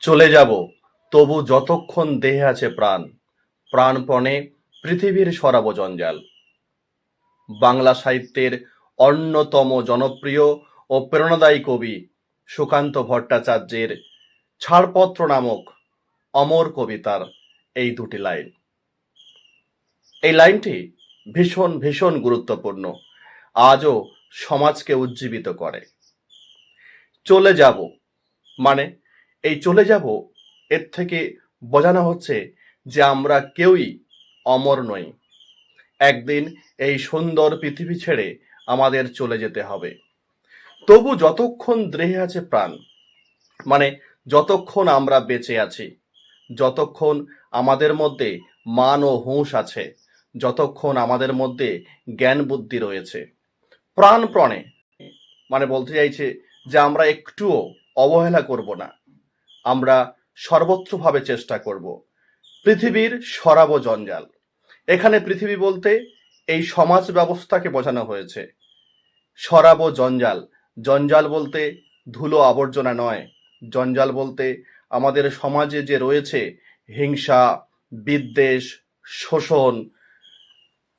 চলে যাব তবু যতক্ষণ দেহে আছে প্রাণ, প্রাণপণে পৃথিবীর সরাব জঞ্জাল। বাংলা সাহিত্যের অন্যতম জনপ্রিয় ও প্রেরণাদায়ী কবি সুকান্ত ভট্টাচার্যের ছাড়পত্র নামক অমর কবিতার এই দুটি লাইন। এই লাইনটি ভীষণ ভীষণ গুরুত্বপূর্ণ, আজও সমাজকে উজ্জীবিত করে। চলে যাব মানে, এই চলে যাব এর থেকে বোঝানো হচ্ছে যে আমরা কেউই অমর নই। একদিন এই সুন্দর পৃথিবী ছেড়ে আমাদের চলে যেতে হবে। তবু যতক্ষণ দেহে আছে প্রাণ, মানে যতক্ষণ আমরা বেঁচে আছি, যতক্ষণ আমাদের মধ্যে মান ও হুঁশ আছে, যতক্ষণ আমাদের মধ্যে জ্ঞান বুদ্ধি রয়েছে, প্রাণপণে মানে বলতে চাইছে যে আমরা একটুও অবহেলা করব না। আমরা সর্বত্রভাবে চেষ্টা করব পৃথিবীর সরাব জঞ্জাল। এখানে পৃথিবী বলতে এই সমাজ ব্যবস্থাকে বোঝানো হয়েছে। সরাব জঞ্জাল, জঞ্জাল বলতে ধুলো আবর্জনা নয়। জঞ্জাল বলতে আমাদের সমাজে যে রয়েছে হিংসা, বিদ্বেষ, শোষণ,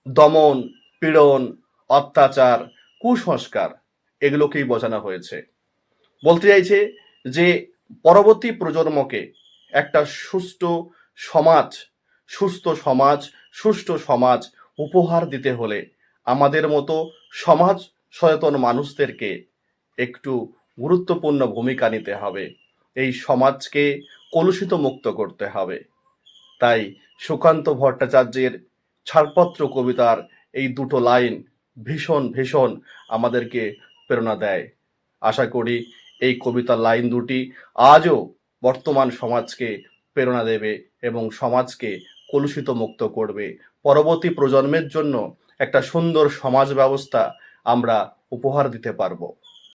দমন, পীড়ন, অত্যাচার, কুসংস্কার, এগুলোকেই বোঝানো হয়েছে। বলতে চাইছে যে পরবর্তী প্রজন্মকে একটা সমাজ সুস্থ সমাজ, সুষ্ঠু সমাজ উপহার দিতে হলে আমাদের মতো সমাজ সচেতন মানুষদেরকে একটু গুরুত্বপূর্ণ ভূমিকা নিতে হবে। এই সমাজকে কলুষিত মুক্ত করতে হবে। তাই সুকান্ত ভট্টাচার্যের ছাড়পত্র কবিতার এই দুটো লাইন ভীষণ ভীষণ আমাদেরকে প্রেরণা দেয়। আশা করি এই কবিতার লাইন দুটি আজও বর্তমান সমাজকে প্রেরণা দেবে এবং সমাজকে কলুষিত মুক্ত করবে। পরবর্তী প্রজন্মের জন্য একটা সুন্দর সমাজ ব্যবস্থা আমরা উপহার দিতে পারবো।